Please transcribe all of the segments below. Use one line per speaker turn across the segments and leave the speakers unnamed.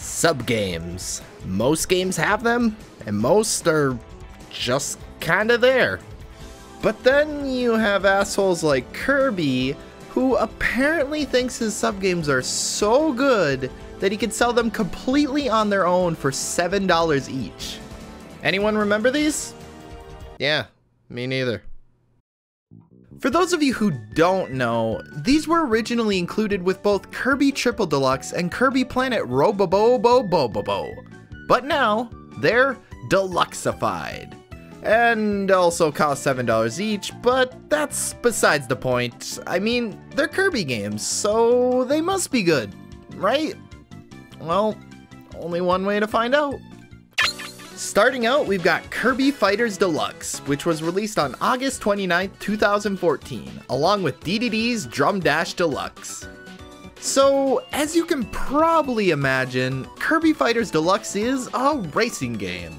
Sub-games. Most games have them, and most are just kinda there. But then you have assholes like Kirby, who apparently thinks his sub-games are so good that he could sell them completely on their own for $7 each. Anyone remember these? Yeah, me neither. For those of you who don't know, these were originally included with both Kirby Triple Deluxe and Kirby Planet Robobobobobobo. But now, they're Deluxeified. And also cost $7 each, but that's besides the point. I mean, they're Kirby games, so they must be good, right? Well, only one way to find out. Starting out, we've got Kirby Fighters Deluxe, which was released on August 29th, 2014, along with Dedede's Drum Dash Deluxe. So, as you can probably imagine, Kirby Fighters Deluxe is a racing game.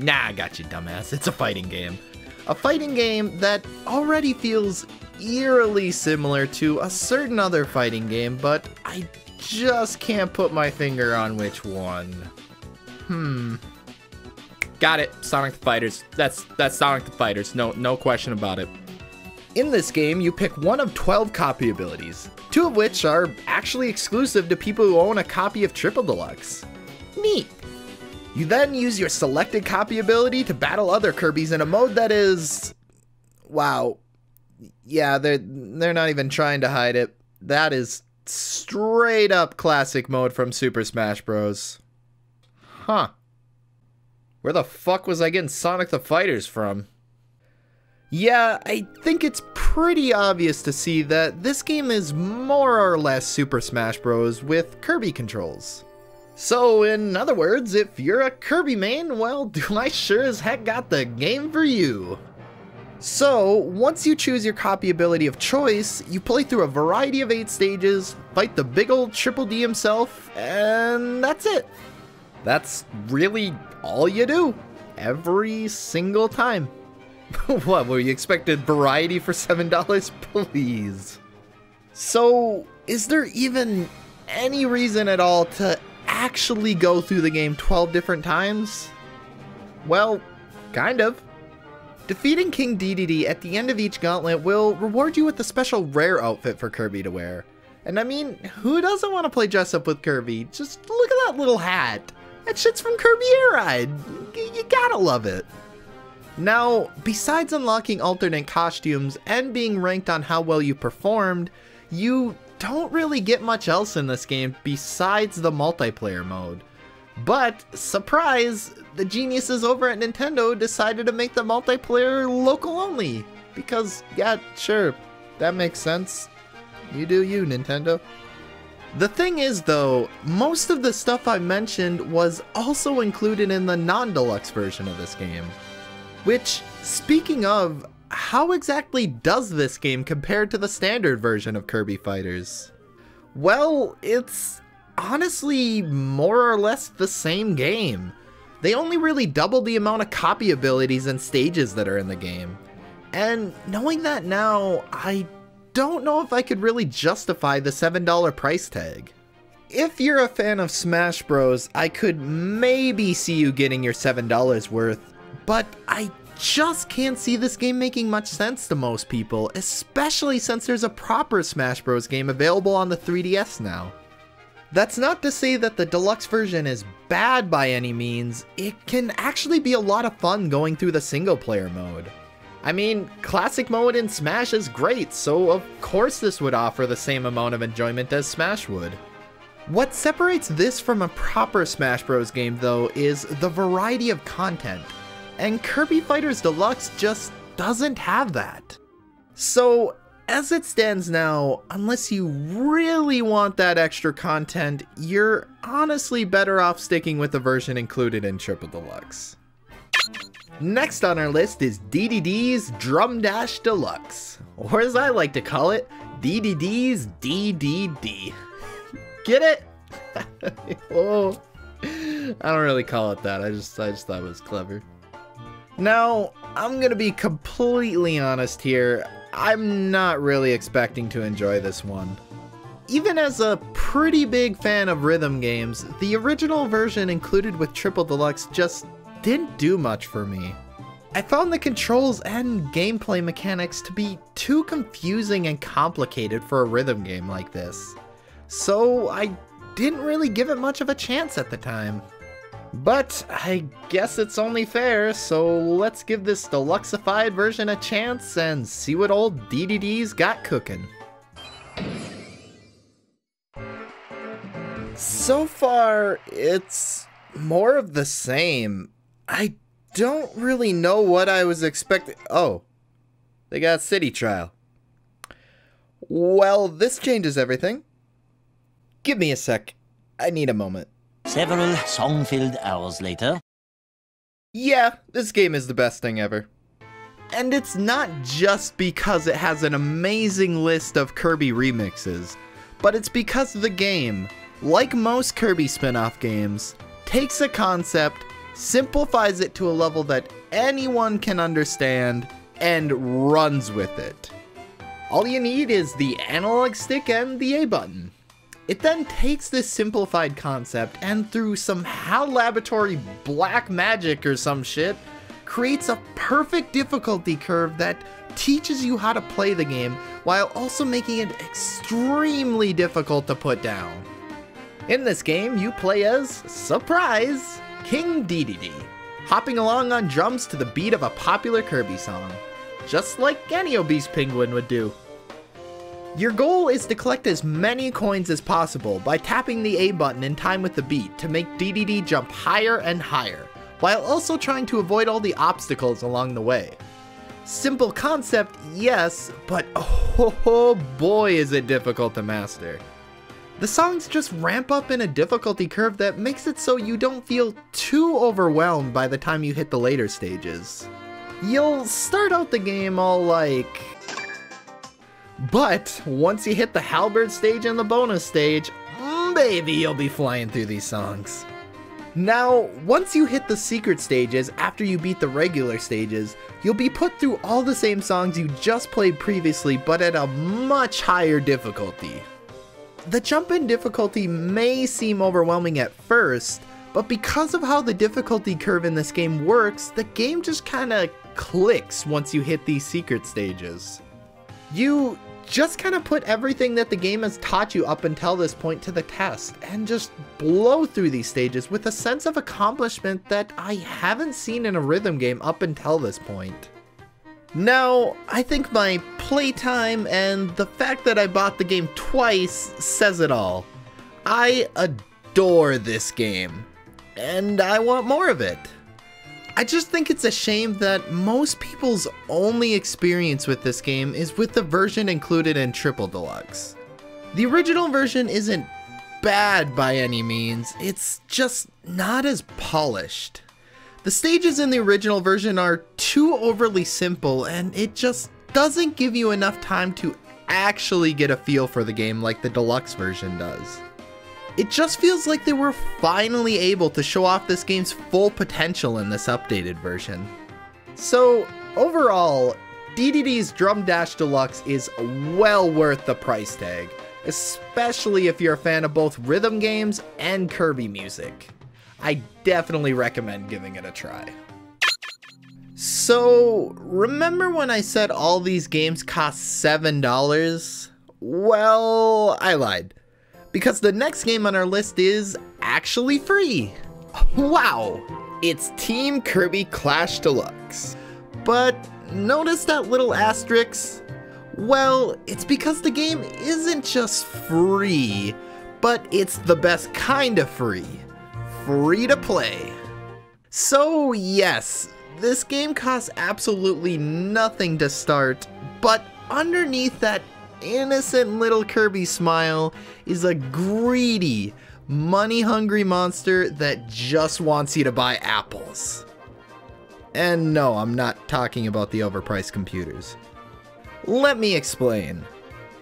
Nah, I got you, dumbass. It's a fighting game. A fighting game that already feels eerily similar to a certain other fighting game, but I just can't put my finger on which one. Got it, Sonic the Fighters. That's Sonic the Fighters, no question about it. In this game, you pick one of 12 copy abilities, 2 of which are actually exclusive to people who own a copy of Triple Deluxe. Neat. You then use your selected copy ability to battle other Kirbys in a mode that is... wow. Yeah, they're not even trying to hide it. That is straight up classic mode from Super Smash Bros. Huh. Where the fuck was I getting Sonic the Fighters from? Yeah, I think it's pretty obvious to see that this game is more or less Super Smash Bros. With Kirby controls. So, in other words, if you're a Kirby main, well, I sure as heck got the game for you. So, once you choose your copy ability of choice, you play through a variety of 8 stages, fight the big old Triple D himself, and that's it. That's really all you do, every single time. What, were you expected variety for $7? Please. So, is there even any reason at all to actually go through the game 12 different times? Well, kind of. Defeating King Dedede at the end of each gauntlet will reward you with a special rare outfit for Kirby to wear. And I mean, who doesn't want to play dress up with Kirby? Just look at that little hat. That shit's from Kirby Air Ride. You gotta love it. Now, besides unlocking alternate costumes and being ranked on how well you performed, you don't really get much else in this game besides the multiplayer mode. But, surprise, the geniuses over at Nintendo decided to make the multiplayer local only. Because, yeah, sure, that makes sense. You do you, Nintendo. The thing is, though, most of the stuff I mentioned was also included in the non-deluxe version of this game. Which, speaking of, how exactly does this game compare to the standard version of Kirby Fighters? Well, it's honestly more or less the same game. They only really doubled the amount of copy abilities and stages that are in the game. And knowing that now, I don't know if I could really justify the $7 price tag. If you're a fan of Smash Bros, I could maybe see you getting your $7 worth, but I just can't see this game making much sense to most people, especially since there's a proper Smash Bros game available on the 3DS now. That's not to say that the deluxe version is bad by any means, it can actually be a lot of fun going through the single player mode. I mean, classic mode in Smash is great, so of course this would offer the same amount of enjoyment as Smash would. What separates this from a proper Smash Bros game though is the variety of content, and Kirby Fighters Deluxe just doesn't have that. So, as it stands now, unless you really want that extra content, you're honestly better off sticking with the version included in Triple Deluxe. Next on our list is Dedede's Drum Dash Deluxe, or as I like to call it, Dedede's DDD. Get it? Oh, I don't really call it that, I just thought it was clever. Now, I'm gonna be completely honest here, I'm not really expecting to enjoy this one. Even as a pretty big fan of rhythm games, the original version included with Triple Deluxe just didn't do much for me. I found the controls and gameplay mechanics to be too confusing and complicated for a rhythm game like this, so I didn't really give it much of a chance at the time. But I guess it's only fair, so let's give this deluxeified version a chance and see what old Dedede's got cooking. So far, it's more of the same. I don't really know what I was expecting. Oh, they got City Trial. Well, this changes everything. Give me a sec. I need a moment.
Several song-filled hours later.
Yeah, this game is the best thing ever. And it's not just because it has an amazing list of Kirby remixes, but it's because the game, like most Kirby spin-off games, takes a concept, simplifies it to a level that anyone can understand, and runs with it. All you need is the analog stick and the A button. It then takes this simplified concept and through some HAL Laboratory black magic or some shit, creates a perfect difficulty curve that teaches you how to play the game while also making it extremely difficult to put down. In this game, you play as, surprise, King Dedede, hopping along on drums to the beat of a popular Kirby song, just like any obese penguin would do. Your goal is to collect as many coins as possible by tapping the A button in time with the beat to make Dedede jump higher and higher, while also trying to avoid all the obstacles along the way. Simple concept, yes, but oh boy is it difficult to master. The songs just ramp up in a difficulty curve that makes it so you don't feel too overwhelmed by the time you hit the later stages. You'll start out the game all like... But once you hit the halberd stage and the bonus stage, baby, you'll be flying through these songs. Now, once you hit the secret stages after you beat the regular stages, you'll be put through all the same songs you just played previously, but at a much higher difficulty. The jump in difficulty may seem overwhelming at first, but because of how the difficulty curve in this game works, the game just kinda clicks once you hit these secret stages. You just kind of put everything that the game has taught you up until this point to the test, and just blow through these stages with a sense of accomplishment that I haven't seen in a rhythm game up until this point. Now, I think my playtime and the fact that I bought the game twice says it all. I adore this game, and I want more of it. I just think it's a shame that most people's only experience with this game is with the version included in Triple Deluxe. The original version isn't bad by any means, it's just not as polished. The stages in the original version are too overly simple, and it just doesn't give you enough time to actually get a feel for the game like the deluxe version does. It just feels like they were finally able to show off this game's full potential in this updated version. So, overall, Dedede's Drum Dash Deluxe is well worth the price tag, especially if you're a fan of both rhythm games and Kirby music. I definitely recommend giving it a try. So, remember when I said all these games cost $7? Well, I lied. Because the next game on our list is actually free. Wow! It's Team Kirby Clash Deluxe. But notice that little asterisk? Well, it's because the game isn't just free, but it's the best kind of free. Free to play. So yes, this game costs absolutely nothing to start, but underneath that innocent little Kirby smile is a greedy, money-hungry monster that just wants you to buy apples. And no, I'm not talking about the overpriced computers. Let me explain.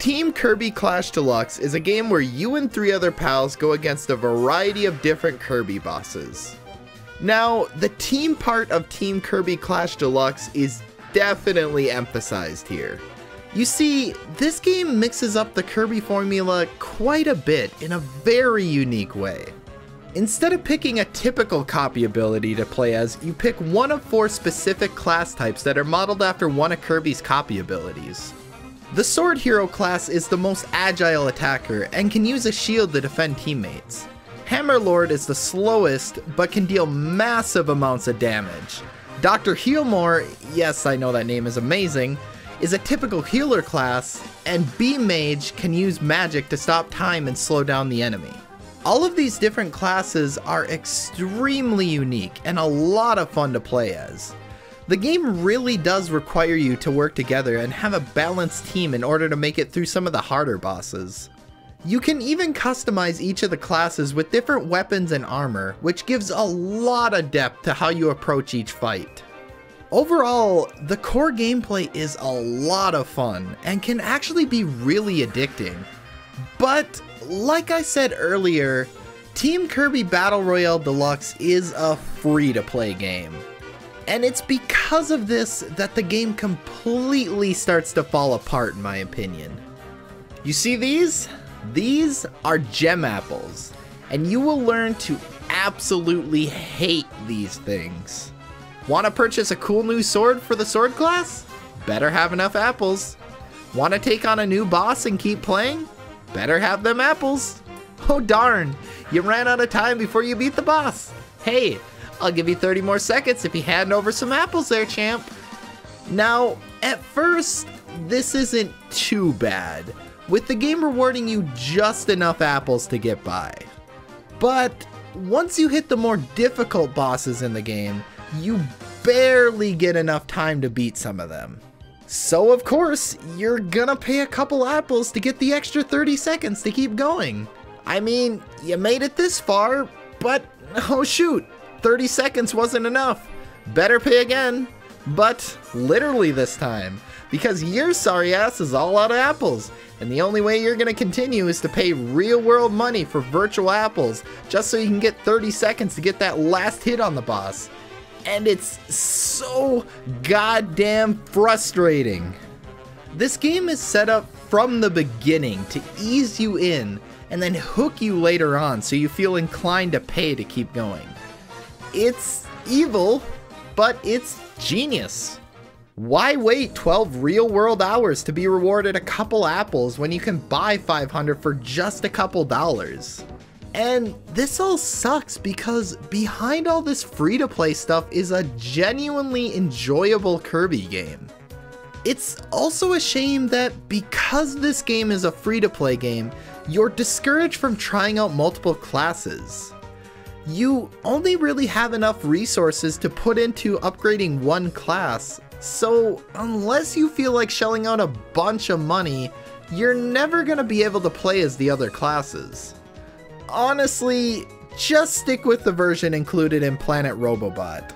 Team Kirby Clash Deluxe is a game where you and 3 other pals go against a variety of different Kirby bosses. Now, the team part of Team Kirby Clash Deluxe is definitely emphasized here. You see, this game mixes up the Kirby formula quite a bit in a very unique way. Instead of picking a typical copy ability to play as, you pick one of 4 specific class types that are modeled after one of Kirby's copy abilities. The Sword Hero class is the most agile attacker and can use a shield to defend teammates. Hammer Lord is the slowest but can deal massive amounts of damage. Dr. Healmore, yes I know that name is amazing, is a typical healer class, and Beam Mage can use magic to stop time and slow down the enemy. All of these different classes are extremely unique and a lot of fun to play as. The game really does require you to work together and have a balanced team in order to make it through some of the harder bosses. You can even customize each of the classes with different weapons and armor, which gives a lot of depth to how you approach each fight. Overall, the core gameplay is a lot of fun and can actually be really addicting. But, like I said earlier, Team Kirby Battle Royale Deluxe is a free-to-play game. And it's because of this that the game completely starts to fall apart in my opinion. You see these? These are gem apples, and you will learn to absolutely hate these things. Want to purchase a cool new sword for the sword class? Better have enough apples. Want to take on a new boss and keep playing? Better have them apples. Oh darn, you ran out of time before you beat the boss. Hey, I'll give you 30 more seconds if you hand over some apples there, champ. Now, at first, this isn't too bad, with the game rewarding you just enough apples to get by. But once you hit the more difficult bosses in the game, you barely get enough time to beat some of them. So of course, you're gonna pay a couple apples to get the extra 30 seconds to keep going. I mean, you made it this far, but oh shoot, 30 seconds wasn't enough. Better pay again, but literally this time, because your sorry ass is all out of apples, and the only way you're gonna continue is to pay real world money for virtual apples, just so you can get 30 seconds to get that last hit on the boss. And it's so goddamn frustrating. This game is set up from the beginning to ease you in and then hook you later on so you feel inclined to pay to keep going. It's evil, but it's genius. Why wait 12 real-world hours to be rewarded a couple apples when you can buy 500 for just a couple dollars? And this all sucks because behind all this free-to-play stuff is a genuinely enjoyable Kirby game. It's also a shame that because this game is a free-to-play game, you're discouraged from trying out multiple classes. You only really have enough resources to put into upgrading one class, so unless you feel like shelling out a bunch of money, you're never gonna be able to play as the other classes. Honestly, just stick with the version included in Planet Robobot.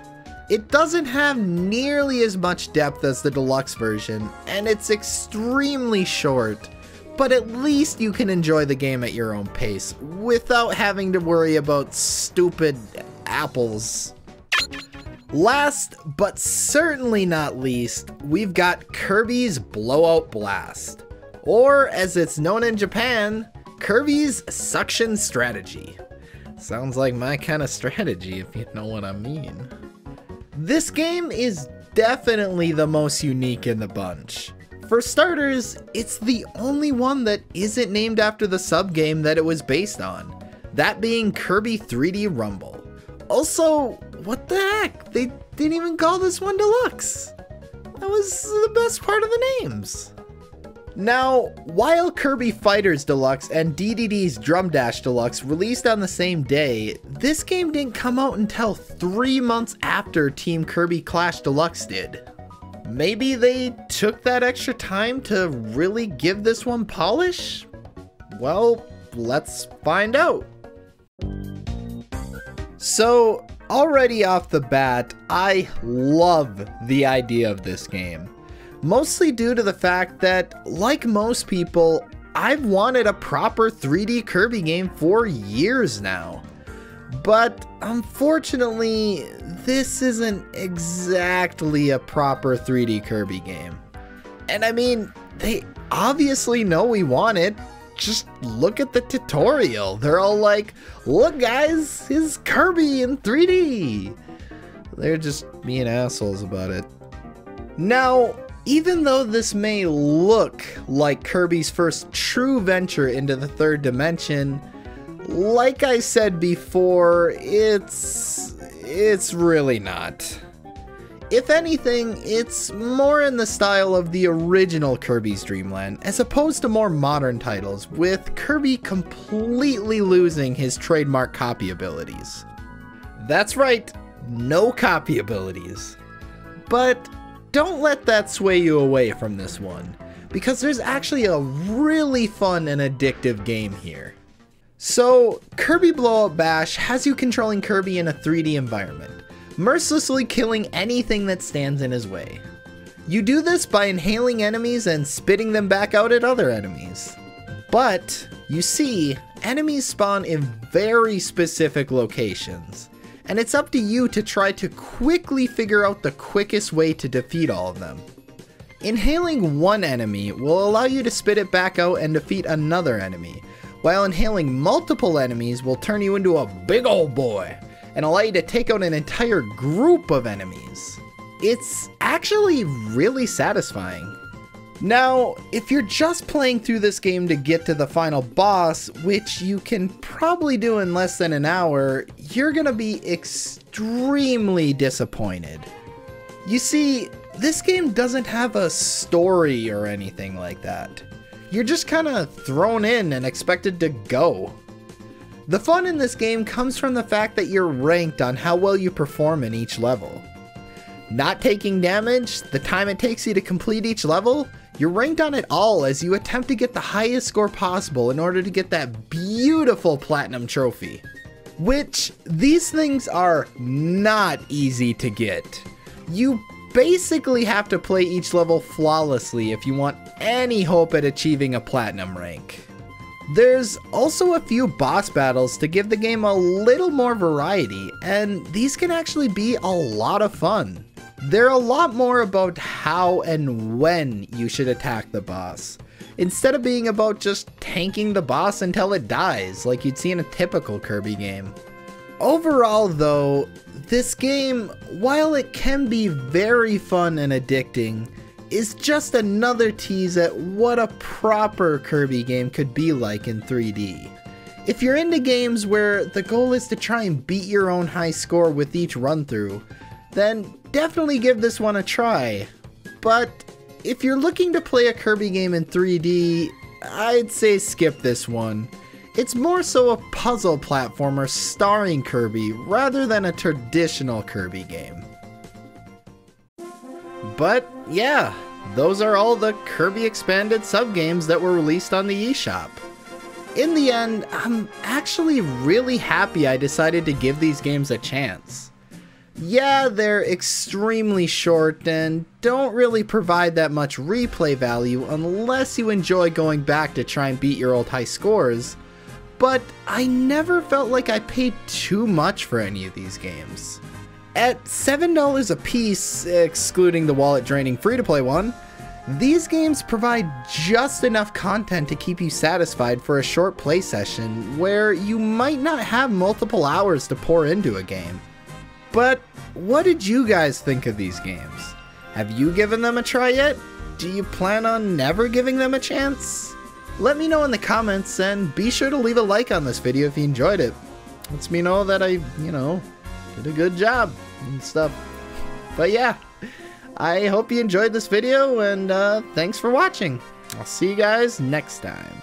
It doesn't have nearly as much depth as the deluxe version, and it's extremely short, but at least you can enjoy the game at your own pace without having to worry about stupid apples. Last, but certainly not least, we've got Kirby's Blowout Blast, or as it's known in Japan, Kirby's Suction Strategy. Sounds like my kind of strategy, if you know what I mean. This game is definitely the most unique in the bunch. For starters, it's the only one that isn't named after the sub-game that it was based on, that being Kirby 3D Rumble. Also, what the heck? They didn't even call this one Deluxe. That was the best part of the names. Now, while Kirby Fighters Deluxe and Dedede's Drum Dash Deluxe released on the same day, this game didn't come out until 3 months after Team Kirby Clash Deluxe did. Maybe they took that extra time to really give this one polish? Well, let's find out. So, already off the bat, I love the idea of this game. Mostly due to the fact that, like most people, I've wanted a proper 3D Kirby game for years now. But unfortunately, this isn't exactly a proper 3D Kirby game. And I mean, they obviously know we want it. Just look at the tutorial. They're all like, look guys, it's Kirby in 3D. They're just being assholes about it. Now, even though this may look like Kirby's first true venture into the third dimension, like I said before, it's really not. If anything, it's more in the style of the original Kirby's Dream Land, as opposed to more modern titles, with Kirby completely losing his trademark copy abilities. That's right, no copy abilities. But don't let that sway you away from this one, because there's actually a really fun and addictive game here. So, Kirby Blowout Bash has you controlling Kirby in a 3D environment, mercilessly killing anything that stands in his way. You do this by inhaling enemies and spitting them back out at other enemies. But, you see, enemies spawn in very specific locations, and it's up to you to try to quickly figure out the quickest way to defeat all of them. Inhaling one enemy will allow you to spit it back out and defeat another enemy, while inhaling multiple enemies will turn you into a big old boy and allow you to take out an entire group of enemies. It's actually really satisfying. Now, if you're just playing through this game to get to the final boss, which you can probably do in less than an hour, you're gonna be extremely disappointed. You see, this game doesn't have a story or anything like that. You're just kinda thrown in and expected to go. The fun in this game comes from the fact that you're ranked on how well you perform in each level. Not taking damage, the time it takes you to complete each level, you're ranked on it all as you attempt to get the highest score possible in order to get that beautiful platinum trophy. Which, these things are not easy to get. You basically have to play each level flawlessly if you want any hope at achieving a platinum rank. There's also a few boss battles to give the game a little more variety, and these can actually be a lot of fun. They're a lot more about how and when you should attack the boss, instead of being about just tanking the boss until it dies like you'd see in a typical Kirby game. Overall though, this game, while it can be very fun and addicting, is just another tease at what a proper Kirby game could be like in 3D. If you're into games where the goal is to try and beat your own high score with each run through, then definitely give this one a try. But if you're looking to play a Kirby game in 3D, I'd say skip this one. It's more so a puzzle platformer starring Kirby rather than a traditional Kirby game. But yeah, those are all the Kirby expanded subgames that were released on the eShop. In the end, I'm actually really happy I decided to give these games a chance. Yeah, they're extremely short and don't really provide that much replay value unless you enjoy going back to try and beat your old high scores, but I never felt like I paid too much for any of these games. At $7 a piece, excluding the wallet-draining free-to-play one, these games provide just enough content to keep you satisfied for a short play session where you might not have multiple hours to pour into a game. But what did you guys think of these games? Have you given them a try yet? Do you plan on never giving them a chance? Let me know in the comments, and be sure to leave a like on this video if you enjoyed it. Lets me know that I, did a good job and stuff. But yeah, I hope you enjoyed this video, and thanks for watching. I'll see you guys next time.